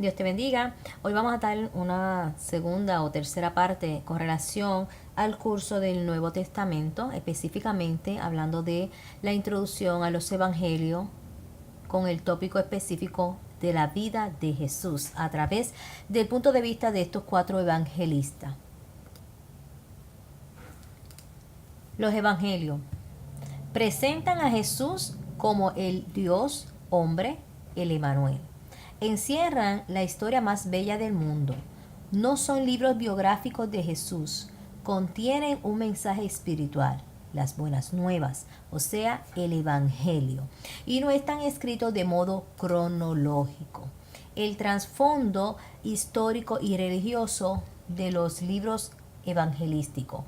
Dios te bendiga. Hoy vamos a dar una segunda o tercera parte con relación al curso del Nuevo Testamento, específicamente hablando de la introducción a los evangelios con el tópico específico de la vida de Jesús a través del punto de vista de estos cuatro evangelistas. Los evangelios presentan a Jesús como el Dios hombre, el Emanuel. Encierran la historia más bella del mundo. No son libros biográficos de Jesús. Contienen un mensaje espiritual, las buenas nuevas, o sea, el Evangelio. Y no están escritos de modo cronológico. El trasfondo histórico y religioso de los libros evangelísticos.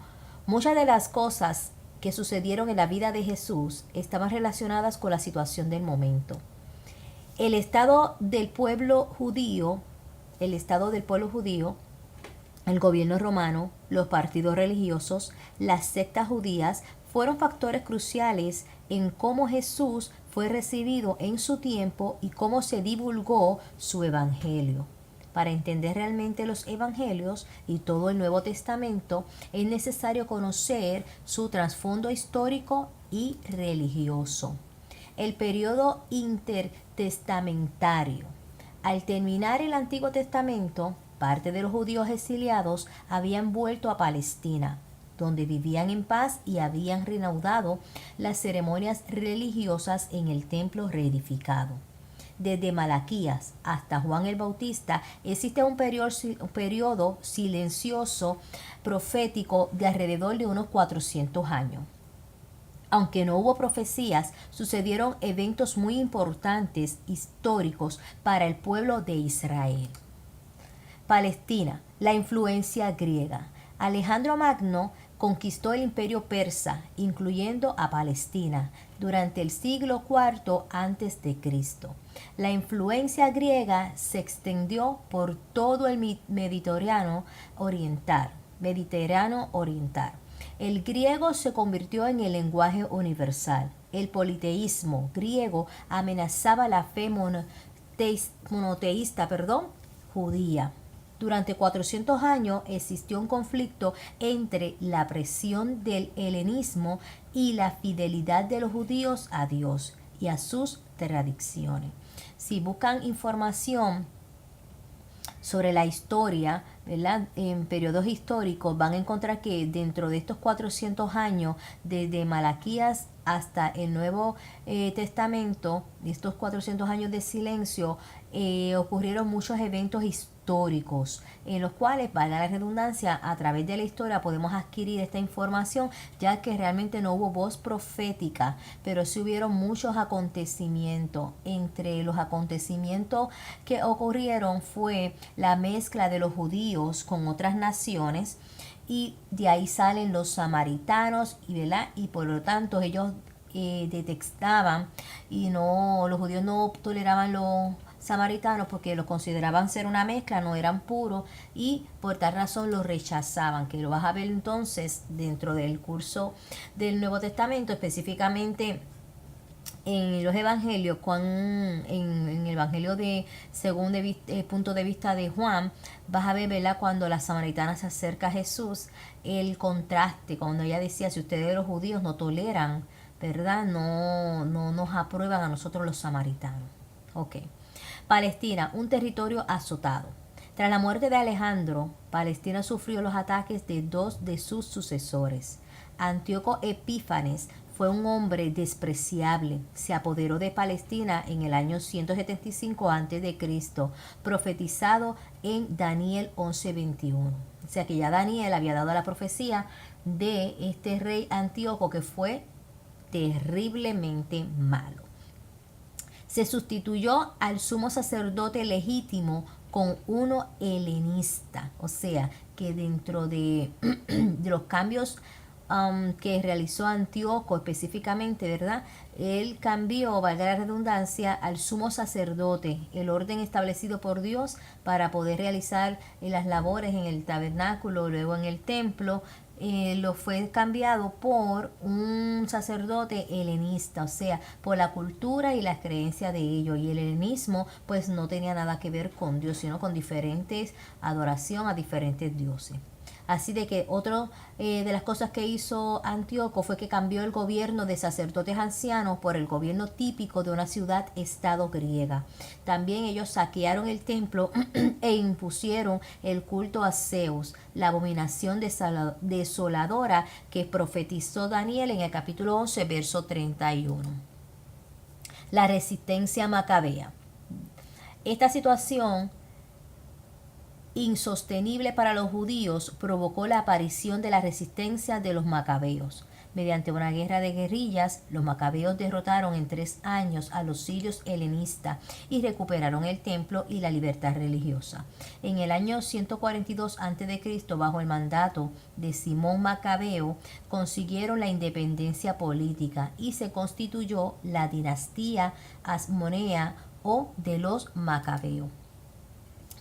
Muchas de las cosas que sucedieron en la vida de Jesús estaban relacionadas con la situación del momento. El estado del pueblo judío, el gobierno romano, los partidos religiosos, las sectas judías fueron factores cruciales en cómo Jesús fue recibido en su tiempo y cómo se divulgó su evangelio. Para entender realmente los evangelios y todo el Nuevo Testamento es necesario conocer su trasfondo histórico y religioso. El periodo intertestamentario. Al terminar el Antiguo Testamento, parte de los judíos exiliados habían vuelto a Palestina, donde vivían en paz y habían reanudado las ceremonias religiosas en el templo reedificado. Desde Malaquías hasta Juan el Bautista existe un periodo silencioso profético de alrededor de unos 400 años. Aunque no hubo profecías, sucedieron eventos muy importantes históricos para el pueblo de Israel. Palestina, la influencia griega. Alejandro Magno conquistó el imperio persa, incluyendo a Palestina, durante el siglo IV a.C. La influencia griega se extendió por todo el Mediterráneo oriental. El griego se convirtió en el lenguaje universal. El politeísmo griego amenazaba la fe monoteísta judía. Durante 400 años existió un conflicto entre la presión del helenismo y la fidelidad de los judíos a Dios y a sus tradiciones. Si buscan información sobre la historia, ¿verdad? En periodos históricos van a encontrar que dentro de estos 400 años, desde Malaquías hasta el Nuevo Testamento, estos 400 años de silencio, ocurrieron muchos eventos históricos en los cuales, valga la redundancia, a través de la historia podemos adquirir esta información, ya que realmente no hubo voz profética, pero sí hubieron muchos acontecimientos. Entre los acontecimientos que ocurrieron fue la mezcla de los judíos con otras naciones, y de ahí salen los samaritanos, y por lo tanto ellos detestaban y los judíos no toleraban los samaritanos porque los consideraban ser una mezcla, no eran puros, y por tal razón los rechazaban, que lo vas a ver entonces dentro del curso del Nuevo Testamento, específicamente en los evangelios, en el evangelio de según el punto de vista de Juan, vas a ver, ¿verdad?, cuando la samaritana se acerca a Jesús, el contraste, cuando ella decía: si ustedes los judíos no toleran, ¿verdad?, no nos aprueban a nosotros los samaritanos. Ok. Palestina, un territorio azotado. Tras la muerte de Alejandro, Palestina sufrió los ataques de dos de sus sucesores. Antíoco Epífanes fue un hombre despreciable. Se apoderó de Palestina en el año 175 a.C., profetizado en Daniel 11:21. O sea que ya Daniel había dado la profecía de este rey Antíoco, que fue terriblemente malo. Se sustituyó al sumo sacerdote legítimo con uno helenista. O sea, que dentro de los cambios que realizó Antíoco específicamente, ¿verdad?, él cambió, valga la redundancia, al sumo sacerdote, el orden establecido por Dios para poder realizar las labores en el tabernáculo, luego en el templo, lo fue cambiado por un sacerdote helenista, o sea, por la cultura y las creencias de ellos. Y el helenismo pues no tenía nada que ver con Dios, sino con diferentes adoración a diferentes dioses. Así de que otro de las cosas que hizo Antíoco fue que cambió el gobierno de sacerdotes ancianos por el gobierno típico de una ciudad-estado griega. También ellos saquearon el templo e impusieron el culto a Zeus, la abominación desoladora que profetizó Daniel en el capítulo 11, verso 31. La resistencia macabea. Esta situación insostenible para los judíos provocó la aparición de la resistencia de los macabeos. Mediante una guerra de guerrillas, los macabeos derrotaron en 3 años a los sirios helenistas y recuperaron el templo y la libertad religiosa. En el año 142 a.C., bajo el mandato de Simón Macabeo, consiguieron la independencia política y se constituyó la dinastía Hasmonea o de los Macabeos.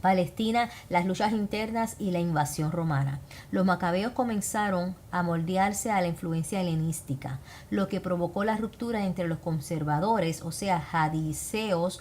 Palestina, las luchas internas y la invasión romana. Los macabeos comenzaron a moldearse a la influencia helenística, lo que provocó la ruptura entre los conservadores, o sea, hadiseos,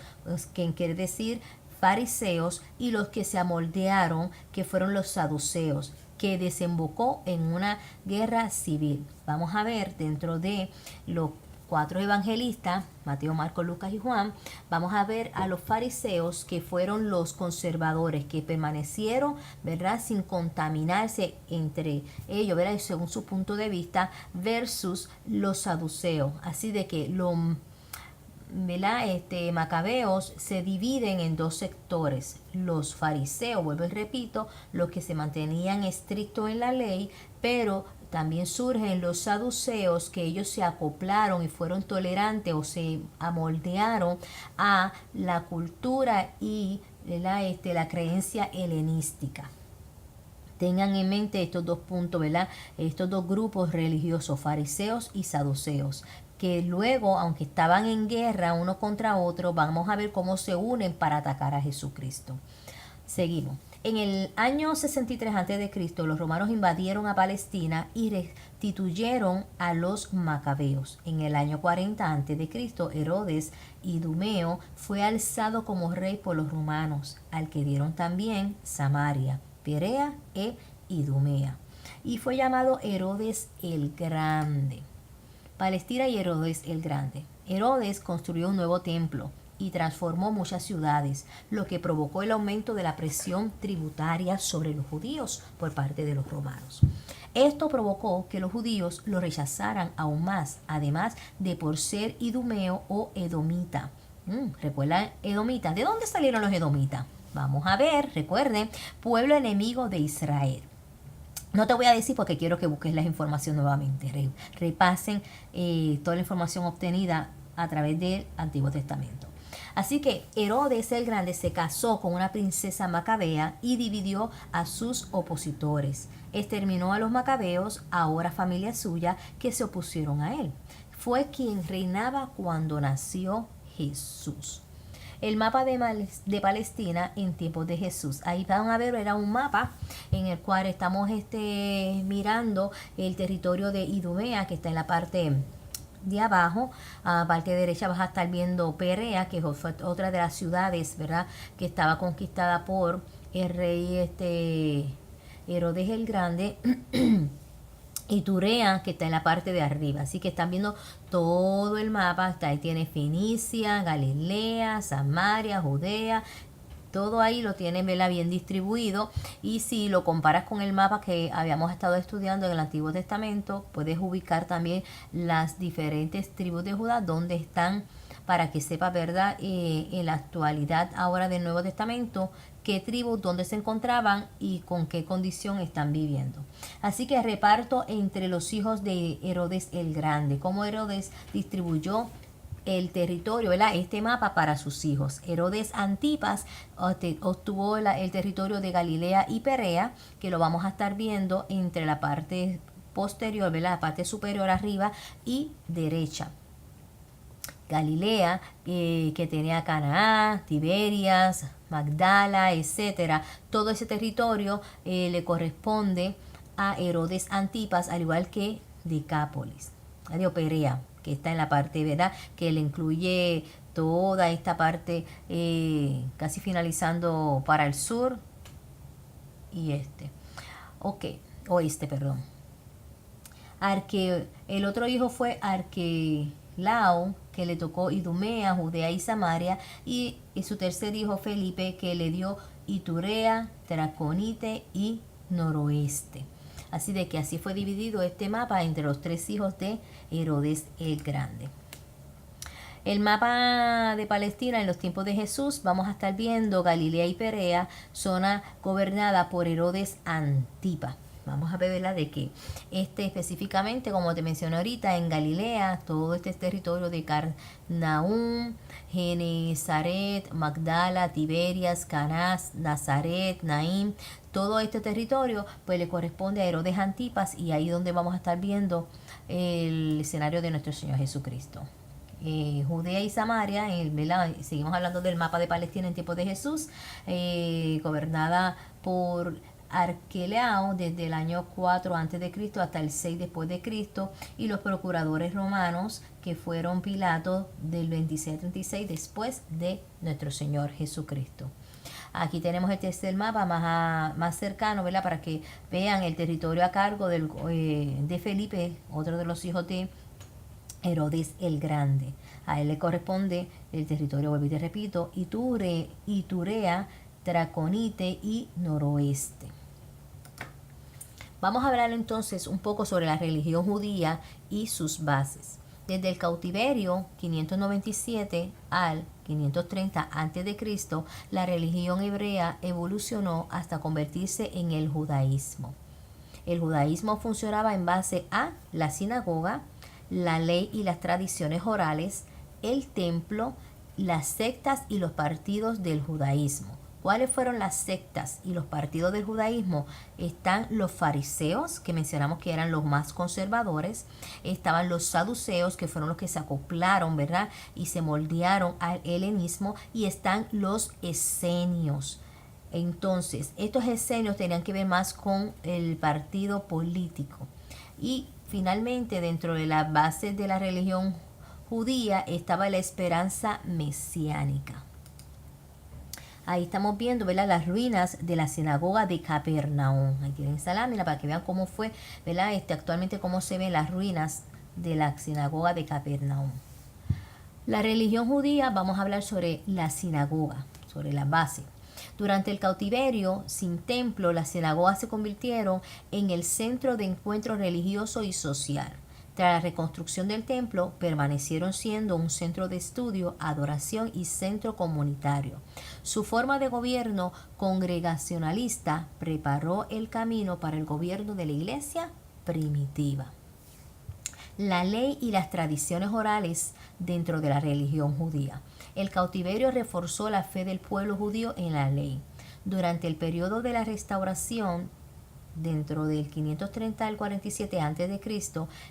que quiere decir fariseos, y los que se amoldearon, que fueron los saduceos, que desembocó en una guerra civil. Vamos a ver dentro de los 4 evangelistas, Mateo, Marcos, Lucas y Juan, vamos a ver a los fariseos, que fueron los conservadores, que permanecieron, ¿verdad?, sin contaminarse entre ellos, ¿verdad?, según su punto de vista, versus los saduceos. Así de que los macabeos se dividen en 2 sectores. Los fariseos, vuelvo y repito, los que se mantenían estrictos en la ley, pero también surgen los saduceos, que ellos se acoplaron y fueron tolerantes o se amoldearon a la cultura y la creencia helenística. Tengan en mente estos 2 puntos, ¿verdad? Estos 2 grupos religiosos, fariseos y saduceos, que luego, aunque estaban en guerra uno contra otro, vamos a ver cómo se unen para atacar a Jesucristo. Seguimos. En el año 63 a.C., los romanos invadieron a Palestina y restituyeron a los macabeos. En el año 40 a.C., Herodes Idumeo fue alzado como rey por los romanos, al que dieron también Samaria, Perea e Idumea, y fue llamado Herodes el Grande. Palestina y Herodes el Grande. Herodes construyó un nuevo templo y transformó muchas ciudades, lo que provocó el aumento de la presión tributaria sobre los judíos por parte de los romanos. Esto provocó que los judíos lo rechazaran aún más, además de por ser idumeo o edomita. ¿Recuerdan edomitas? ¿De dónde salieron los edomitas? Vamos a ver, recuerden, pueblo enemigo de Israel. No te voy a decir porque quiero que busques la información nuevamente. Repasen toda la información obtenida a través del Antiguo Testamento. Así que Herodes el Grande se casó con una princesa macabea y dividió a sus opositores. Exterminó a los macabeos, ahora familia suya, que se opusieron a él. Fue quien reinaba cuando nació Jesús. El mapa de Palestina en tiempos de Jesús. Ahí van a ver, era un mapa en el cual estamos mirando el territorio de Idumea, que está en la parte de abajo. A parte derecha vas a estar viendo Perea, que fue otra de las ciudades, ¿verdad?, que estaba conquistada por el rey Herodes el Grande. Y Turea, que está en la parte de arriba. Así que están viendo todo el mapa. Ahí tiene Fenicia, Galilea, Samaria, Judea. Todo ahí lo tienen, ¿verdad?, bien distribuido. Y si lo comparas con el mapa que habíamos estado estudiando en el Antiguo Testamento, puedes ubicar también las diferentes tribus de Judá, donde están, para que sepas, ¿verdad?, en la actualidad ahora del Nuevo Testamento, qué tribus, dónde se encontraban y con qué condición están viviendo. Así que reparto entre los hijos de Herodes el Grande, cómo Herodes distribuyó el territorio, ¿verdad?, este mapa para sus hijos. Herodes Antipas obtuvo el territorio de Galilea y Perea, que lo vamos a estar viendo entre la parte posterior, ¿verdad?, la parte superior arriba y derecha. Galilea, que tenía Canaán, Tiberias, Magdala, etcétera. Todo ese territorio le corresponde a Herodes Antipas, al igual que Decápolis, de Perea, que está en la parte, ¿verdad? Que le incluye toda esta parte, casi finalizando para el sur y oeste, perdón. El otro hijo fue Arquelao, que le tocó Idumea, Judea y Samaria, y su tercer hijo Felipe, que le dio Iturea, Traconite y Noroeste. Así de que así fue dividido este mapa entre los 3 hijos de Herodes el Grande. El mapa de Palestina en los tiempos de Jesús, vamos a estar viendo Galilea y Perea, zona gobernada por Herodes Antipas. Vamos a ver, ¿verdad?, de que específicamente, como te mencioné ahorita, en Galilea, todo este territorio de Carnaúm, Genezaret, Magdala, Tiberias, Canás, Nazaret, Naín, todo este territorio pues le corresponde a Herodes Antipas, y ahí donde vamos a estar viendo el escenario de nuestro Señor Jesucristo. Judea y Samaria, ¿verdad? Seguimos hablando del mapa de Palestina en tiempos de Jesús, gobernada por Arquelao desde el año 4 a.C. hasta el 6 después de Cristo, y los procuradores romanos, que fueron Pilato del 26 al 36 después de nuestro Señor Jesucristo. Aquí tenemos el tercer mapa más cercano, ¿verdad?, para que vean el territorio a cargo de Felipe, otro de los hijos de Herodes el Grande. A él le corresponde el territorio, vuelvo y te repito, Iturea, Traconite y Noroeste. Vamos a hablar entonces un poco sobre la religión judía y sus bases. Desde el cautiverio 597 al 530 a.C., la religión hebrea evolucionó hasta convertirse en el judaísmo. El judaísmo funcionaba en base a la sinagoga, la ley y las tradiciones orales, el templo, las sectas y los partidos del judaísmo. ¿Cuáles fueron las sectas y los partidos del judaísmo? Están los fariseos, que mencionamos que eran los más conservadores. Estaban los saduceos, que fueron los que se acoplaron, ¿verdad?, y se moldearon al helenismo. Y están los esenios. Entonces, estos esenios tenían que ver más con el partido político. Y finalmente, dentro de las bases de la religión judía estaba la esperanza mesiánica. Ahí estamos viendo, ¿verdad?, las ruinas de la sinagoga de Capernaum. Ahí tienen esa lámina para que vean cómo fue, ¿verdad?, actualmente cómo se ven las ruinas de la sinagoga de Capernaum. La religión judía, vamos a hablar sobre la sinagoga, sobre la base. Durante el cautiverio, sin templo, las sinagogas se convirtieron en el centro de encuentro religioso y social. Tras la reconstrucción del templo, permanecieron siendo un centro de estudio, adoración y centro comunitario. Su forma de gobierno congregacionalista preparó el camino para el gobierno de la iglesia primitiva. La ley y las tradiciones orales dentro de la religión judía. El cautiverio reforzó la fe del pueblo judío en la ley. Durante el periodo de la restauración, dentro del 530 al 47 a.C.,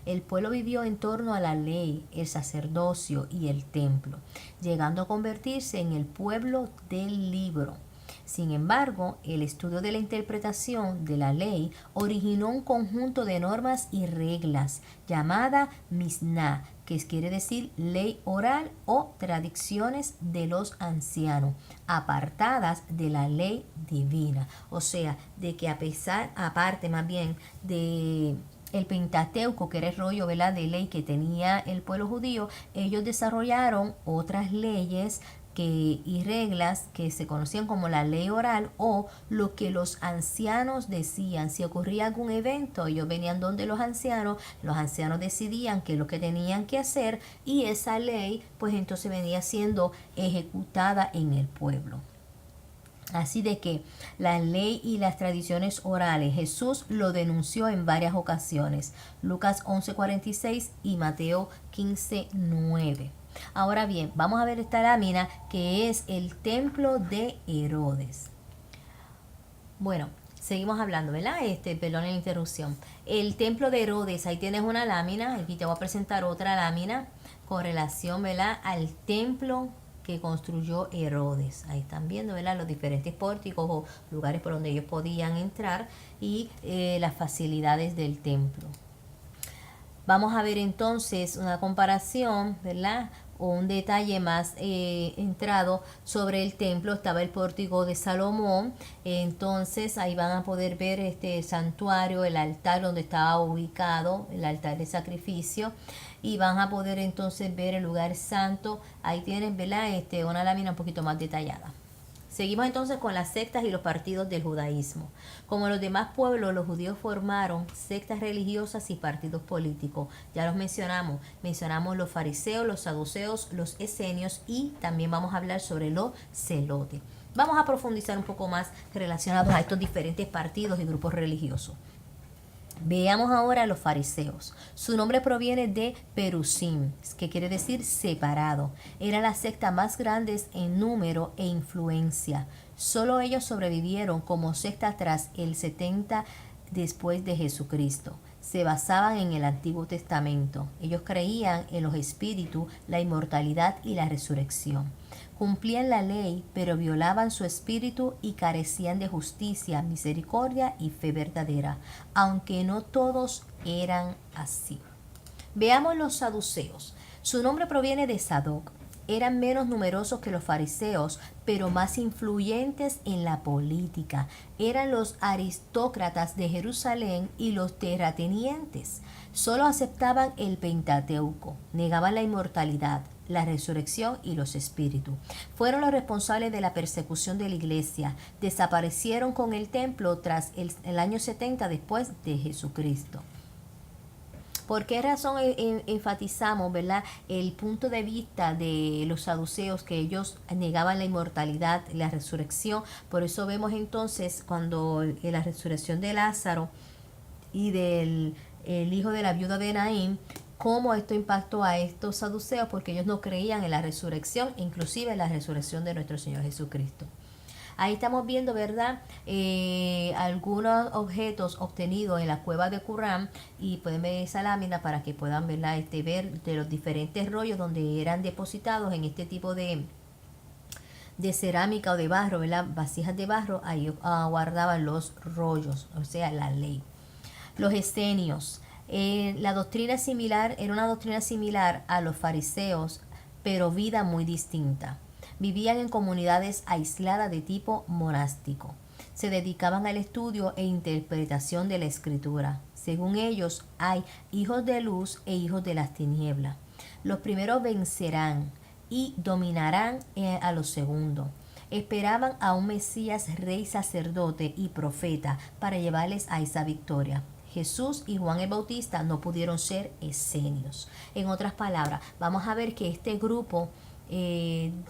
el pueblo vivió en torno a la ley, el sacerdocio y el templo, llegando a convertirse en el pueblo del libro. Sin embargo, el estudio de la interpretación de la ley originó un conjunto de normas y reglas llamada Misná, que quiere decir ley oral o tradiciones de los ancianos, apartadas de la ley divina. O sea, de que aparte más bien de el Pentateuco, que era el rollo, ¿verdad?, de ley que tenía el pueblo judío, ellos desarrollaron otras leyes y reglas que se conocían como la ley oral, o lo que los ancianos decían. Si ocurría algún evento, ellos venían donde los ancianos decidían qué es lo que tenían que hacer, y esa ley pues entonces venía siendo ejecutada en el pueblo. Así de que la ley y las tradiciones orales, Jesús lo denunció en varias ocasiones. Lucas 11:46 y Mateo 15:9. Ahora bien, vamos a ver esta lámina que es el templo de Herodes. Bueno, seguimos hablando, ¿verdad? Perdón la interrupción. El templo de Herodes, ahí tienes una lámina. Aquí te voy a presentar otra lámina con relación, ¿verdad?, al templo que construyó Herodes. Ahí están viendo, ¿verdad?, los diferentes pórticos o lugares por donde ellos podían entrar y las facilidades del templo. Vamos a ver entonces una comparación, ¿verdad?, o un detalle más entrado sobre el templo. Estaba el pórtico de Salomón, entonces ahí van a poder ver este santuario, el altar donde estaba ubicado, el altar de sacrificio, y van a poder entonces ver el lugar santo. Ahí tienen, ¿verdad?, una lámina un poquito más detallada. Seguimos entonces con las sectas y los partidos del judaísmo. Como los demás pueblos, los judíos formaron sectas religiosas y partidos políticos. Ya los mencionamos. Mencionamos los fariseos, los saduceos, los esenios y también vamos a hablar sobre los celotes. Vamos a profundizar un poco más relacionados a estos diferentes partidos y grupos religiosos. Veamos ahora a los fariseos. Su nombre proviene de Perusim, que quiere decir separado. Era la secta más grande en número e influencia. Solo ellos sobrevivieron como secta tras el 70 después de Jesucristo. Se basaban en el Antiguo Testamento. Ellos creían en los espíritus, la inmortalidad y la resurrección. Cumplían la ley, pero violaban su espíritu y carecían de justicia, misericordia y fe verdadera, aunque no todos eran así. Veamos los saduceos. Su nombre proviene de Sadoc. Eran menos numerosos que los fariseos, pero más influyentes en la política. Eran los aristócratas de Jerusalén y los terratenientes. Solo aceptaban el Pentateuco, negaban la inmortalidad, la resurrección y los espíritus. Fueron los responsables de la persecución de la iglesia. Desaparecieron con el templo tras el año 70 después de Jesucristo. ¿Por qué razón enfatizamos, ¿verdad?, el punto de vista de los saduceos, que ellos negaban la inmortalidad, la resurrección? Por eso vemos entonces cuando en la resurrección de Lázaro y del el hijo de la viuda de Naín, cómo esto impactó a estos saduceos, porque ellos no creían en la resurrección, inclusive en la resurrección de nuestro Señor Jesucristo. Ahí estamos viendo, ¿verdad?, algunos objetos obtenidos en la cueva de Qumran, y pueden ver esa lámina para que puedan, ¿verdad?, ver de los diferentes rollos donde eran depositados en este tipo de cerámica o de barro, ¿verdad?, vasijas de barro. Ahí guardaban los rollos, o sea, la ley. Los esenios. La doctrina similar, era una doctrina similar a los fariseos, pero vida muy distinta. Vivían en comunidades aisladas de tipo monástico. Se dedicaban al estudio e interpretación de la escritura. Según ellos, hay hijos de luz e hijos de las tinieblas. Los primeros vencerán y dominarán a los segundos. Esperaban a un Mesías, rey, sacerdote y profeta para llevarles a esa victoria. Jesús y Juan el Bautista no pudieron ser esenios. En otras palabras, vamos a ver que este grupo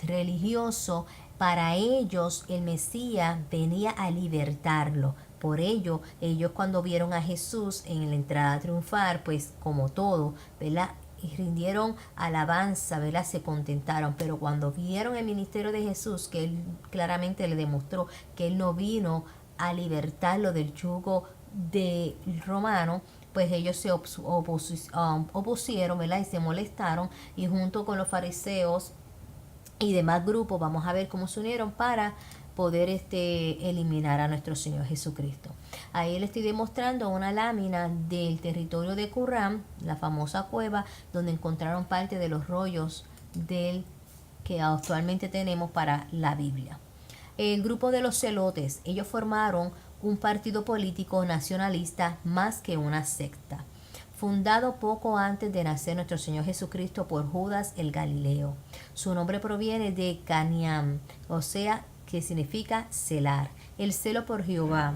religioso, para ellos el Mesías venía a libertarlo. Por ello, ellos cuando vieron a Jesús en la entrada triunfal, pues como todo, ¿verdad?, y rindieron alabanza, ¿verdad?, se contentaron. Pero cuando vieron el ministerio de Jesús, que él claramente le demostró que él no vino a libertarlo del yugo de romano, pues ellos se opusieron, ¿verdad?, y se molestaron, y junto con los fariseos y demás grupos, vamos a ver cómo se unieron para poder eliminar a nuestro Señor Jesucristo. Ahí le estoy demostrando una lámina del territorio de Qumran, la famosa cueva, donde encontraron parte de los rollos del que actualmente tenemos para la Biblia. El grupo de los celotes, ellos formaron un partido político nacionalista más que una secta, fundado poco antes de nacer nuestro Señor Jesucristo por Judas el Galileo. Su nombre proviene de Caniam, o sea, que significa celar, el celo por Jehová.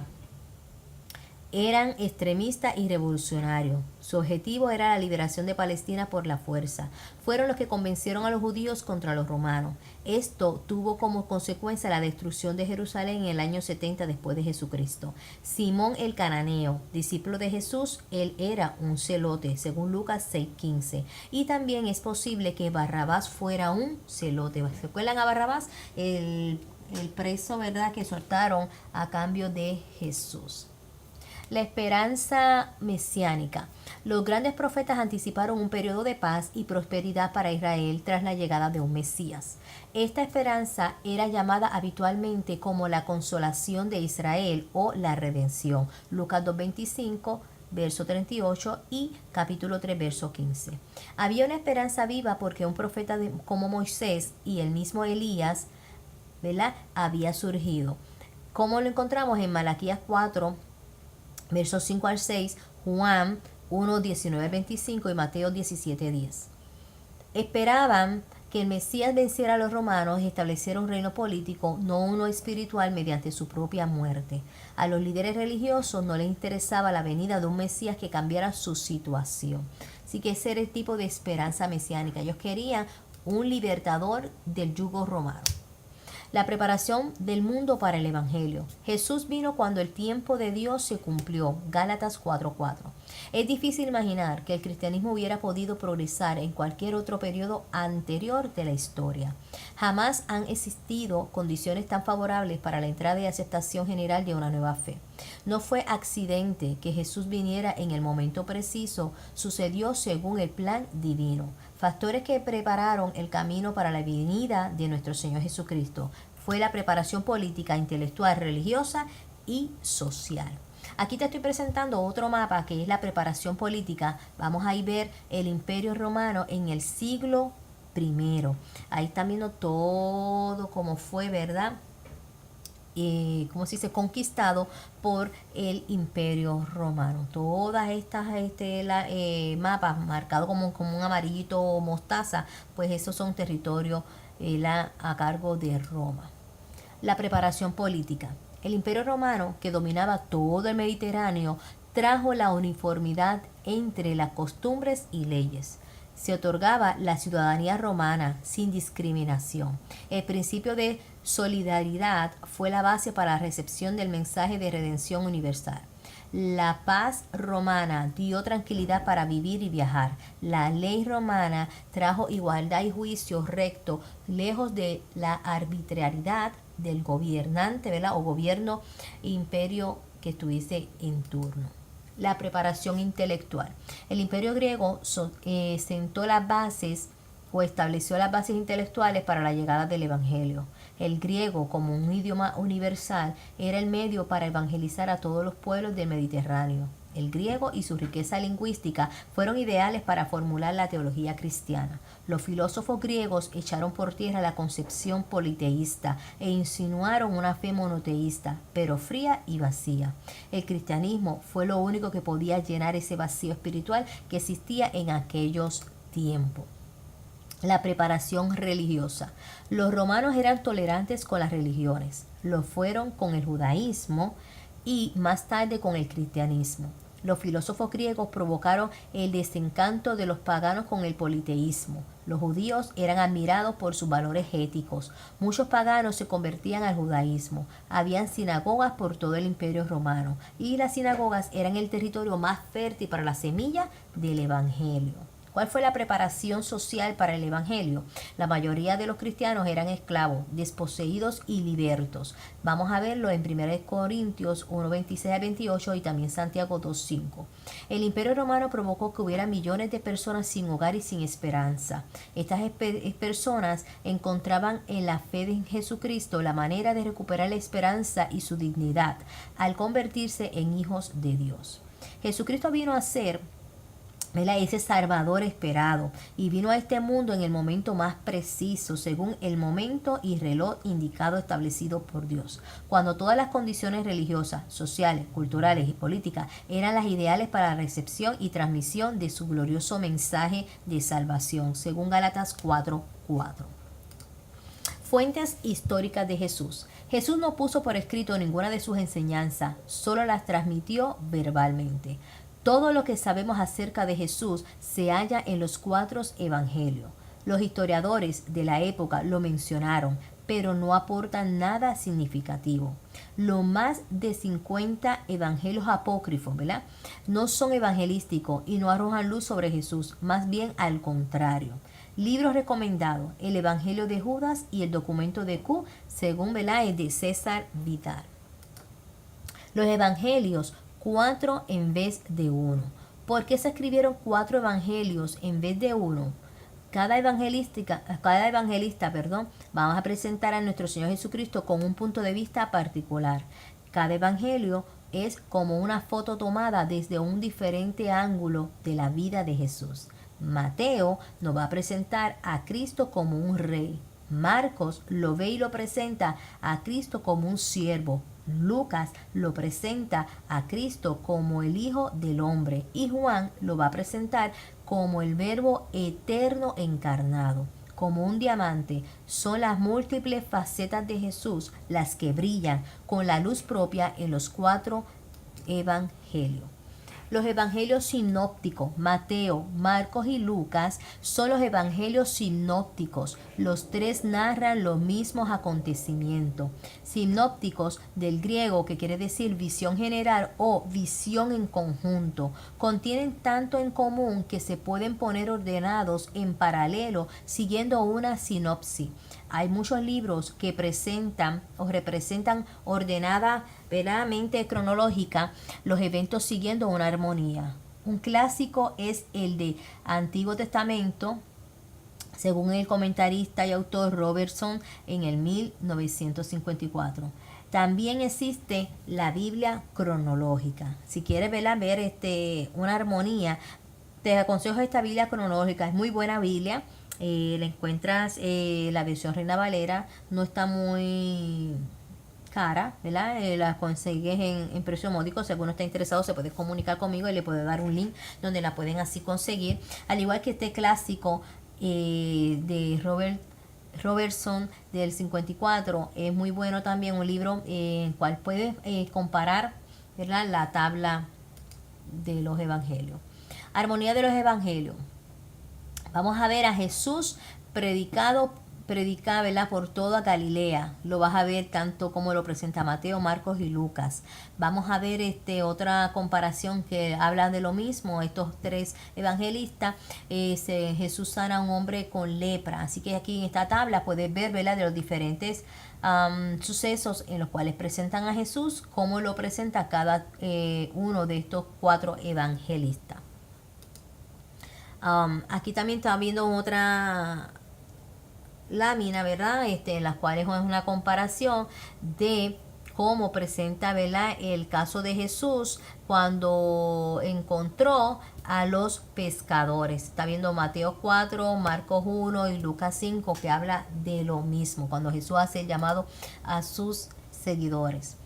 Eran extremistas y revolucionarios. Su objetivo era la liberación de Palestina por la fuerza. Fueron los que convencieron a los judíos contra los romanos. Esto tuvo como consecuencia la destrucción de Jerusalén en el año 70 después de Jesucristo. Simón el Cananeo, discípulo de Jesús, él era un celote, según Lucas 6:15. Y también es posible que Barrabás fuera un celote. ¿Se acuerdan a Barrabás? El preso, ¿verdad?, que soltaron a cambio de Jesús. La esperanza mesiánica. Los grandes profetas anticiparon un periodo de paz y prosperidad para Israel tras la llegada de un Mesías. Esta esperanza era llamada habitualmente como la consolación de Israel o la redención. Lucas 2:25, verso 38 y capítulo 3, verso 15. Había una esperanza viva porque un profeta como Moisés y el mismo Elías, ¿verdad?, había surgido. Como lo encontramos en Malaquías 4, versos 5 al 6, Juan 1, 19 al 25 y Mateo 17, 10. Esperaban que el Mesías venciera a los romanos y estableciera un reino político, no uno espiritual, mediante su propia muerte. A los líderes religiosos no les interesaba la venida de un Mesías que cambiara su situación. Así que ese era el tipo de esperanza mesiánica. Ellos querían un libertador del yugo romano. La preparación del mundo para el Evangelio. Jesús vino cuando el tiempo de Dios se cumplió. Gálatas 4:4. Es difícil imaginar que el cristianismo hubiera podido progresar en cualquier otro periodo anterior de la historia. Jamás han existido condiciones tan favorables para la entrada y aceptación general de una nueva fe. No fue accidente que Jesús viniera en el momento preciso, sucedió según el plan divino. Factores que prepararon el camino para la venida de nuestro Señor Jesucristo fue la preparación política, intelectual, religiosa y social. Aquí te estoy presentando otro mapa que es la preparación política. Vamos a ver el Imperio Romano en el siglo I. Ahí están viendo todo cómo fue, ¿verdad? Como se dice, conquistado por el Imperio Romano. Todas estas mapas marcados como un amarillito mostaza, pues esos son territorios a cargo de Roma. La preparación política. El Imperio Romano, que dominaba todo el Mediterráneo, trajo la uniformidad entre las costumbres y leyes. Se otorgaba la ciudadanía romana sin discriminación. El principio de solidaridad fue la base para la recepción del mensaje de redención universal. La paz romana dio tranquilidad para vivir y viajar. La ley romana trajo igualdad y juicio recto, lejos de la arbitrariedad del gobernante, ¿verdad?, o gobierno imperio que estuviese en turno. La preparación intelectual. El imperio griego sentó las bases o estableció las bases intelectuales para la llegada del evangelio. El griego, como un idioma universal, era el medio para evangelizar a todos los pueblos del Mediterráneo. El griego y su riqueza lingüística fueron ideales para formular la teología cristiana. Los filósofos griegos echaron por tierra la concepción politeísta e insinuaron una fe monoteísta, pero fría y vacía. El cristianismo fue lo único que podía llenar ese vacío espiritual que existía en aquellos tiempos. La preparación religiosa. Los romanos eran tolerantes con las religiones. Lo fueron con el judaísmo y más tarde con el cristianismo. Los filósofos griegos provocaron el desencanto de los paganos con el politeísmo. Los judíos eran admirados por sus valores éticos. Muchos paganos se convertían al judaísmo. Habían sinagogas por todo el imperio romano y las sinagogas eran el territorio más fértil para la semilla del evangelio. ¿Cuál fue la preparación social para el evangelio? La mayoría de los cristianos eran esclavos, desposeídos y libertos. Vamos a verlo en 1 Corintios 1, 26 al 28 y también Santiago 2, 5. El imperio romano provocó que hubiera millones de personas sin hogar y sin esperanza. Estas personas encontraban en la fe de Jesucristo la manera de recuperar la esperanza y su dignidad al convertirse en hijos de Dios. Jesucristo vino a ser ese Salvador esperado y vino a este mundo en el momento más preciso, según el momento y reloj indicado establecido por Dios, cuando todas las condiciones religiosas, sociales, culturales y políticas eran las ideales para la recepción y transmisión de su glorioso mensaje de salvación, según Gálatas 4:4. Fuentes históricas de Jesús. Jesús no puso por escrito ninguna de sus enseñanzas, solo las transmitió verbalmente. Todo lo que sabemos acerca de Jesús se halla en los 4 evangelios. Los historiadores de la época lo mencionaron, pero no aportan nada significativo. Los más de 50 evangelios apócrifos, ¿verdad?, no son evangelísticos y no arrojan luz sobre Jesús, más bien al contrario. Libros recomendados: el Evangelio de Judas y el Documento de Q, según, ¿verdad?, es de César Vidal. Los evangelios 4 en vez de 1. ¿Por qué se escribieron 4 evangelios en vez de 1? Cada evangelista, vamos a presentar a nuestro Señor Jesucristo con un punto de vista particular. Cada evangelio es como una foto tomada desde un diferente ángulo de la vida de Jesús. Mateo nos va a presentar a Cristo como un rey. Marcos lo ve y lo presenta a Cristo como un siervo. Lucas lo presenta a Cristo como el Hijo del Hombre y Juan lo va a presentar como el Verbo eterno encarnado. Como un diamante, son las múltiples facetas de Jesús las que brillan con la luz propia en los 4 evangelios. Los evangelios sinópticos, Mateo, Marcos y Lucas, son los evangelios sinópticos. Los 3 narran los mismos acontecimientos. Sinópticos, del griego, que quiere decir visión general o visión en conjunto, contienen tanto en común que se pueden poner ordenados en paralelo siguiendo una sinopsis. Hay muchos libros que presentan o representan ordenada, verdaderamente cronológica, los eventos siguiendo una armonía. Un clásico es el de Antiguo Testamento, según el comentarista y autor Robertson en el 1954. También existe la Biblia cronológica. Si quieres ver una armonía, te aconsejo esta Biblia cronológica. Es muy buena Biblia. La encuentras la versión Reina Valera, no está muy cara, ¿verdad? La consigues en precio módico. Si alguno está interesado se puede comunicar conmigo y le puedo dar un link donde la pueden así conseguir, al igual que este clásico de Robertson del 54. Es muy bueno también, un libro en el cual puedes comparar, ¿verdad?, la tabla de los evangelios. Armonía de los evangelios. Vamos a ver a Jesús predica, ¿verdad?, por toda Galilea. Lo vas a ver tanto como lo presenta Mateo, Marcos y Lucas. Vamos a ver otra comparación que habla de lo mismo. Estos 3 evangelistas, Jesús sana a un hombre con lepra. Así que aquí en esta tabla puedes ver, ¿verdad?, de los diferentes sucesos en los cuales presentan a Jesús, cómo lo presenta cada uno de estos 4 evangelistas. Aquí también está viendo otra lámina, ¿verdad? En las cuales es una comparación de cómo presenta, ¿verdad?, el caso de Jesús cuando encontró a los pescadores. Está viendo Mateo 4, Marcos 1 y Lucas 5, que habla de lo mismo, cuando Jesús hace el llamado a sus seguidores.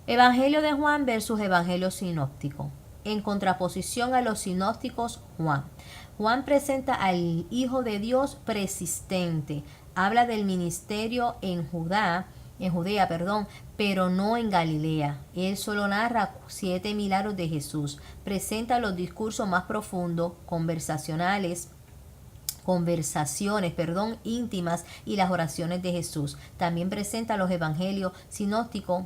Evangelio de Juan versus Evangelio sinóptico. En contraposición a los sinópticos, Juan presenta al Hijo de Dios persistente. Habla del ministerio en Judea, pero no en Galilea. Él solo narra 7 milagros de Jesús. Presenta los discursos más profundos, conversaciones, íntimas y las oraciones de Jesús. También presenta los evangelios sinópticos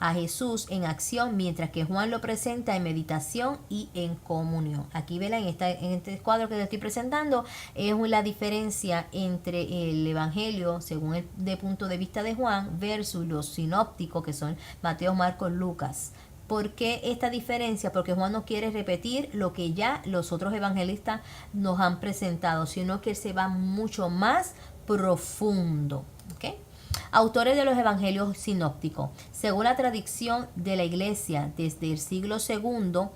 a Jesús en acción, mientras que Juan lo presenta en meditación y en comunión. Aquí, ¿verdad?, en este cuadro que les estoy presentando es la diferencia entre el evangelio según el punto de vista de Juan versus los sinópticos, que son Mateo, Marcos, Lucas. ¿Por qué esta diferencia? Porque Juan no quiere repetir lo que ya los otros evangelistas nos han presentado, sino que se va mucho más profundo. ¿Ok? Autores de los evangelios sinópticos. Según la tradición de la iglesia desde el siglo II,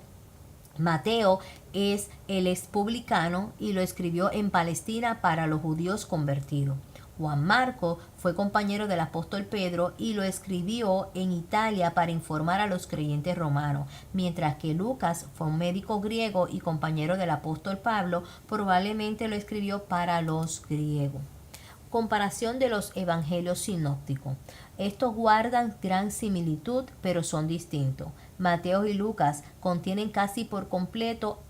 Mateo es el expublicano y lo escribió en Palestina para los judíos convertidos. Juan Marcos fue compañero del apóstol Pedro y lo escribió en Italia para informar a los creyentes romanos, mientras que Lucas fue un médico griego y compañero del apóstol Pablo, probablemente lo escribió para los griegos. Comparación de los evangelios sinópticos. Estos guardan gran similitud, pero son distintos. Mateo y Lucas contienen casi por completo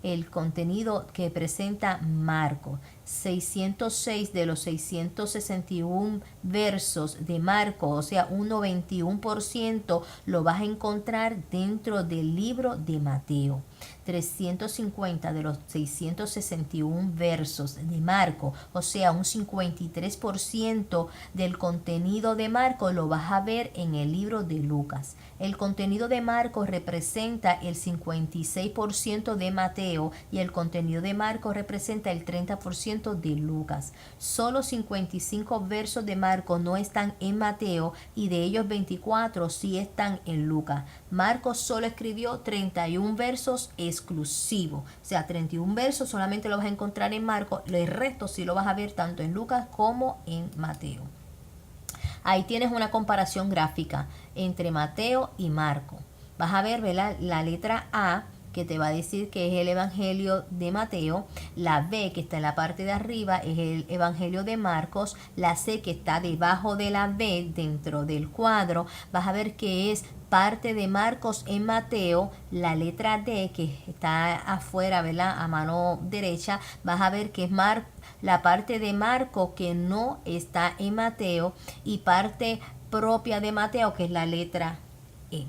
el contenido que presenta Marcos. 606 de los 661 versos de Marcos, o sea, un 91% lo vas a encontrar dentro del libro de Mateo. 350 de los 661 versos de Marcos, o sea, un 53% del contenido de Marcos lo vas a ver en el libro de Lucas. El contenido de Marcos representa el 56% de Mateo y el contenido de Marcos representa el 30% de Lucas. Solo 55 versos de Marcos no están en Mateo y de ellos 24 sí están en Lucas. Marcos solo escribió 31 versos exclusivos, o sea, 31 versos solamente lo vas a encontrar en Marcos, el resto sí lo vas a ver tanto en Lucas como en Mateo. Ahí tienes una comparación gráfica entre Mateo y Marcos. Vas a ver, ¿verdad? La letra A, que te va a decir que es el Evangelio de Mateo, la B, que está en la parte de arriba, es el Evangelio de Marcos, la C, que está debajo de la B dentro del cuadro, vas a ver que es parte de Marcos en Mateo. La letra D, que está afuera, ¿verdad?, a mano derecha, vas a ver que es la parte de Marcos que no está en Mateo, y parte propia de Mateo, que es la letra E.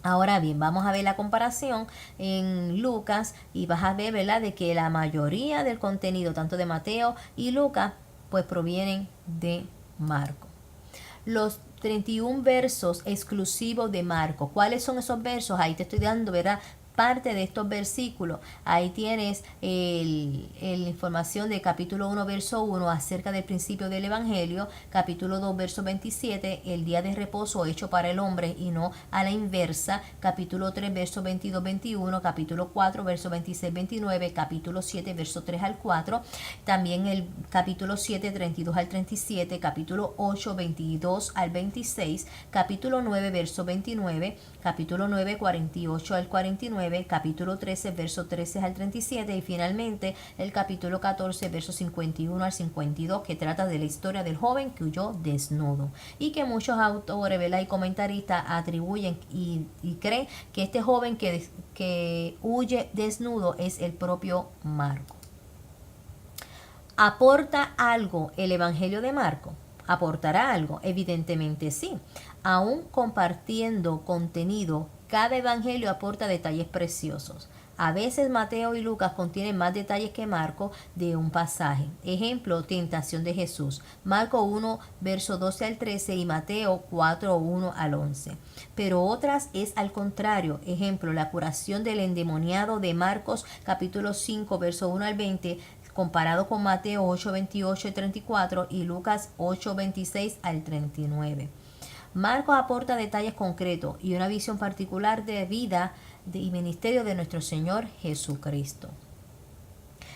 Ahora bien, vamos a ver la comparación en Lucas y vas a ver, ¿verdad?, de que la mayoría del contenido, tanto de Mateo y Lucas, pues provienen de Marcos. Los 31 versos exclusivos de Marcos. ¿Cuáles son esos versos? Ahí te estoy dando, ¿verdad?, parte de estos versículos. Ahí tienes la información de capítulo 1, verso 1 acerca del principio del Evangelio, capítulo 2, verso 27, el día de reposo hecho para el hombre y no a la inversa, capítulo 3, verso 22, 21, capítulo 4, verso 26, 29, capítulo 7, verso 3 al 4, también el capítulo 7, 32 al 37, capítulo 8, 22 al 26, capítulo 9, verso 29, capítulo 9, 48 al 49, capítulo 13, verso 13 al 37 y finalmente el capítulo 14, verso 51 al 52, que trata de la historia del joven que huyó desnudo y que muchos autores, ¿verdad?, y comentaristas atribuyen y creen que este joven que huye desnudo es el propio Marco. ¿Aporta algo el Evangelio de Marco? ¿Aportará algo? Evidentemente sí. Aún compartiendo contenido, cada evangelio aporta detalles preciosos. A veces Mateo y Lucas contienen más detalles que Marcos de un pasaje. Ejemplo, tentación de Jesús. Marcos 1, verso 12 al 13 y Mateo 4, 1 al 11. Pero otras es al contrario. Ejemplo, la curación del endemoniado de Marcos capítulo 5, verso 1 al 20, comparado con Mateo 8, 28 y 34 y Lucas 8, 26 al 39. Marcos aporta detalles concretos y una visión particular de vida y ministerio de nuestro Señor Jesucristo.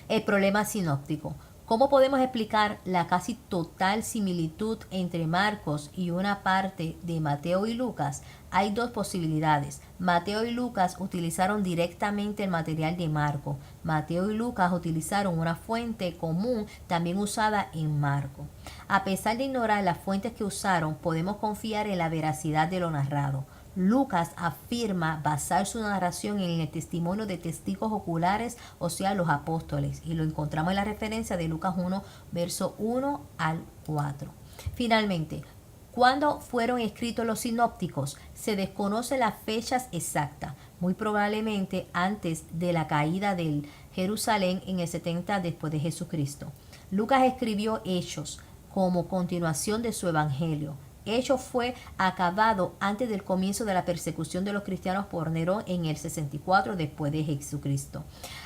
El problema sinóptico. ¿Cómo podemos explicar la casi total similitud entre Marcos y una parte de Mateo y Lucas? Hay dos posibilidades. Mateo y Lucas utilizaron directamente el material de Marcos. Mateo y Lucas utilizaron una fuente común también usada en Marcos. A pesar de ignorar las fuentes que usaron, podemos confiar en la veracidad de lo narrado. Lucas afirma basar su narración en el testimonio de testigos oculares, o sea, los apóstoles, y lo encontramos en la referencia de Lucas 1, verso 1 al 4. Finalmente, ¿cuándo fueron escritos los sinópticos? Se desconocen las fechas exactas, muy probablemente antes de la caída de Jerusalén en el 70 después de Jesucristo. Lucas escribió Hechos como continuación de su evangelio. Hechos fue acabado antes del comienzo de la persecución de los cristianos por Nerón en el 64 después de Jesucristo.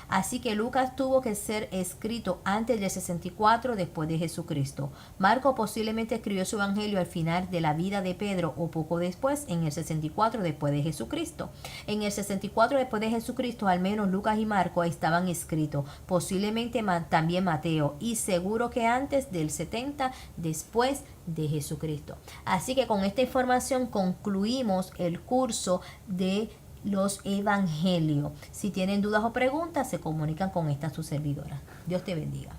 Así que Lucas tuvo que ser escrito antes del 64 después de Jesucristo. Marcos posiblemente escribió su evangelio al final de la vida de Pedro o poco después, en el 64 después de Jesucristo. En el 64 después de Jesucristo, al menos Lucas y Marcos estaban escritos, posiblemente también Mateo, y seguro que antes del 70 después de Jesucristo. Así que con esta información concluimos el curso de los evangelios. Si tienen dudas o preguntas, se comunican con esta su servidora. Dios te bendiga.